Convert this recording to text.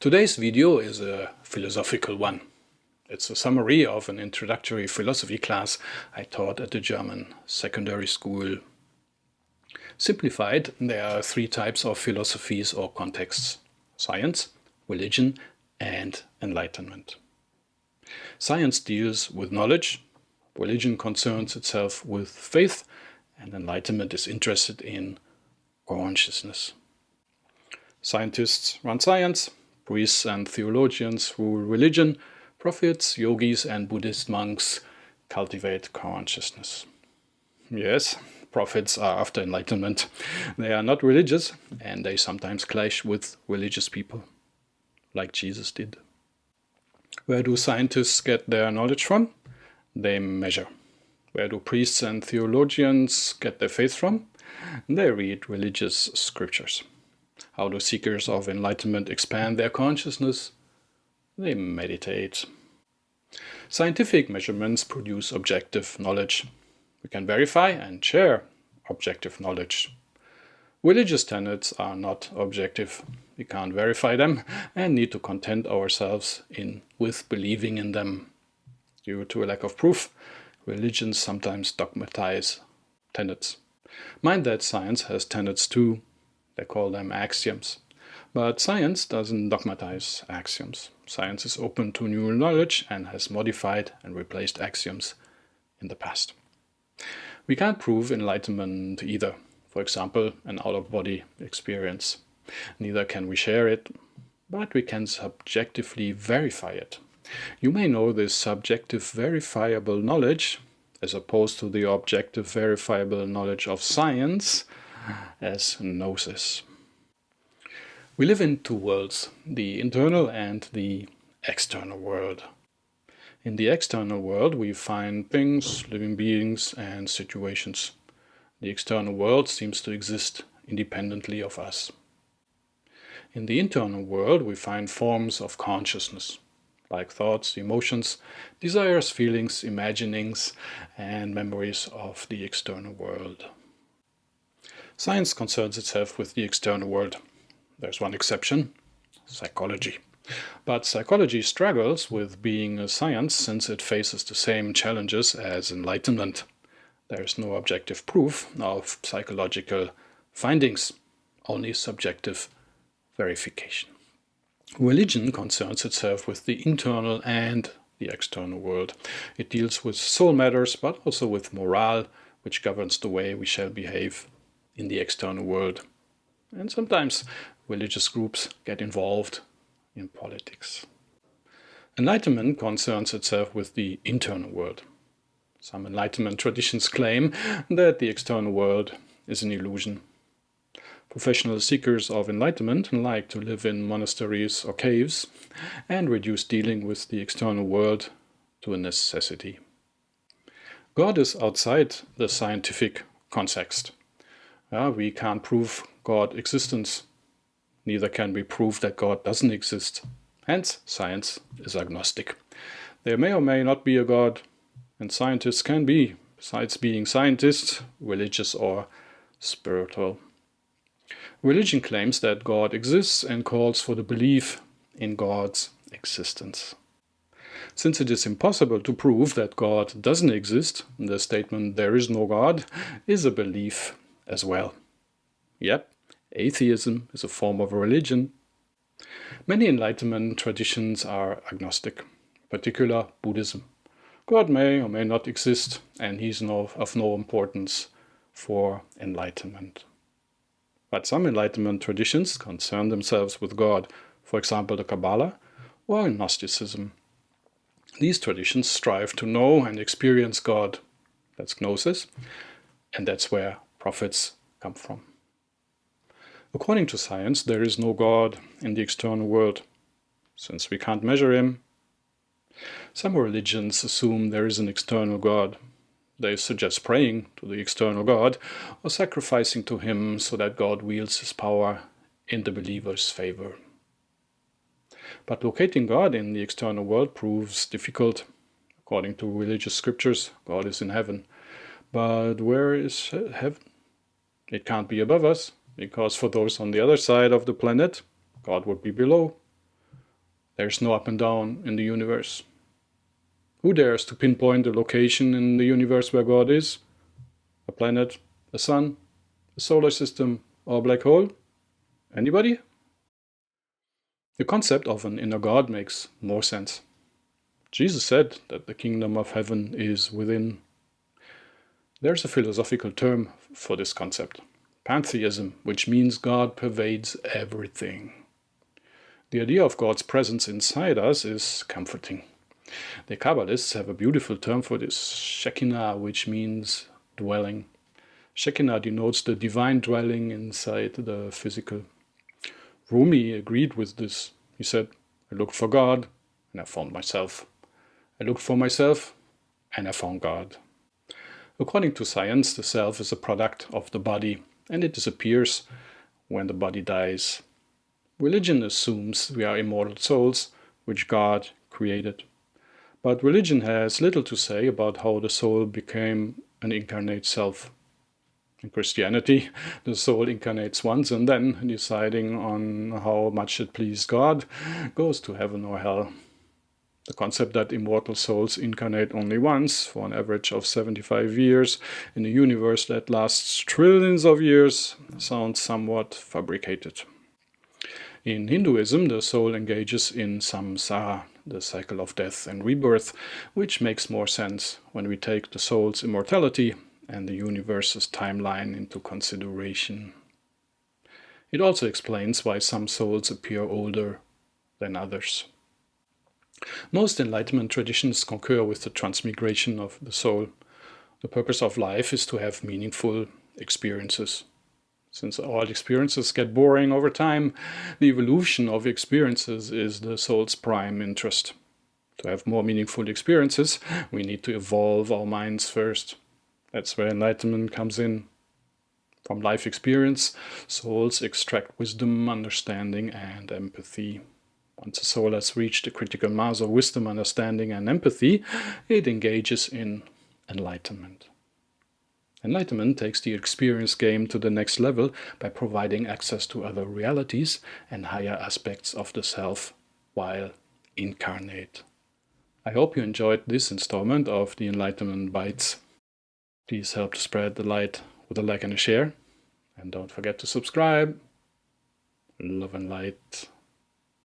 Today's video is a philosophical one. It's a summary of an introductory philosophy class I taught at the German secondary school. Simplified, there are three types of philosophies or contexts: science, religion, and enlightenment. Science deals with knowledge, religion concerns itself with faith, and enlightenment is interested in consciousness. Scientists run science, priests and theologians rule religion, prophets, yogis and Buddhist monks cultivate consciousness. Yes, prophets are after enlightenment. They are not religious, and they sometimes clash with religious people, like Jesus did. Where do scientists get their knowledge from? They measure. Where do priests and theologians get their faith from? They read religious scriptures. How do seekers of enlightenment expand their consciousness? They meditate. Scientific measurements produce objective knowledge. We can verify and share objective knowledge. Religious tenets are not objective. We can't verify them and need to content ourselves with believing in them. Due to a lack of proof, religions sometimes dogmatize tenets. Mind that science has tenets too. They call them axioms. But science doesn't dogmatize axioms. Science is open to new knowledge and has modified and replaced axioms in the past. We can't prove enlightenment either. For example, an out-of-body experience. Neither can we share it, but we can subjectively verify it. You may know this subjective verifiable knowledge, as opposed to the objective verifiable knowledge of science, as gnosis. We live in two worlds, the internal and the external world. In the external world we find things, living beings and situations. The external world seems to exist independently of us. In the internal world we find forms of consciousness, like thoughts, emotions, desires, feelings, imaginings, and memories of the external world. Science concerns itself with the external world. There's one exception: psychology. But psychology struggles with being a science since it faces the same challenges as enlightenment. There is no objective proof of psychological findings, only subjective verification. Religion concerns itself with the internal and the external world. It deals with soul matters, but also with morale, which governs the way we shall behave in the external world. And sometimes religious groups get involved in politics. Enlightenment concerns itself with the internal world. Some Enlightenment traditions claim that the external world is an illusion. Professional seekers of enlightenment like to live in monasteries or caves and reduce dealing with the external world to a necessity. God is outside the scientific context. We can't prove God's existence. Neither can we prove that God doesn't exist. Hence, science is agnostic. There may or may not be a God, and scientists can be, besides being scientists, religious or spiritual. Religion claims that God exists and calls for the belief in God's existence. Since it is impossible to prove that God doesn't exist, the statement "there is no God" is a belief as well. Yep, atheism is a form of religion. Many Enlightenment traditions are agnostic, in particular Buddhism. God may or may not exist, and he is of no importance for enlightenment. But some Enlightenment traditions concern themselves with God, for example the Kabbalah or Gnosticism. These traditions strive to know and experience God. That's gnosis, and that's where prophets come from. According to science, there is no God in the external world, since we can't measure him. Some religions assume there is an external God. They suggest praying to the external God or sacrificing to him so that God wields his power in the believer's favor. But locating God in the external world proves difficult. According to religious scriptures, God is in heaven. But where is heaven? It can't be above us, because for those on the other side of the planet, God would be below. There's no up and down in the universe. Who dares to pinpoint a location in the universe where God is? A planet, a sun, a solar system, or a black hole? Anybody? The concept of an inner God makes more sense. Jesus said that the kingdom of heaven is within. There's a philosophical term for this concept, pantheism, which means God pervades everything. The idea of God's presence inside us is comforting. The Kabbalists have a beautiful term for this, Shekinah, which means dwelling. Shekinah denotes the divine dwelling inside the physical. Rumi agreed with this. He said, I looked for God and I found myself. I looked for myself and I found God. According to science, the self is a product of the body and it disappears when the body dies. Religion assumes we are immortal souls, which God created. But religion has little to say about how the soul became an incarnate self. In Christianity, the soul incarnates once and then, deciding on how much it pleased God, goes to heaven or hell. The concept that immortal souls incarnate only once, for an average of 75 years, in a universe that lasts trillions of years, sounds somewhat fabricated. In Hinduism, the soul engages in samsara, the cycle of death and rebirth, which makes more sense when we take the soul's immortality and the universe's timeline into consideration. It also explains why some souls appear older than others. Most Enlightenment traditions concur with the transmigration of the soul. The purpose of life is to have meaningful experiences. Since all experiences get boring over time, the evolution of experiences is the soul's prime interest. To have more meaningful experiences, we need to evolve our minds first. That's where enlightenment comes in. From life experience, souls extract wisdom, understanding, and empathy. Once a soul has reached a critical mass of wisdom, understanding, and empathy, it engages in enlightenment. Enlightenment takes the experience game to the next level by providing access to other realities and higher aspects of the self while incarnate. I hope you enjoyed this installment of the Enlightenment Bites. Please help to spread the light with a like and a share. And don't forget to subscribe. Love and light.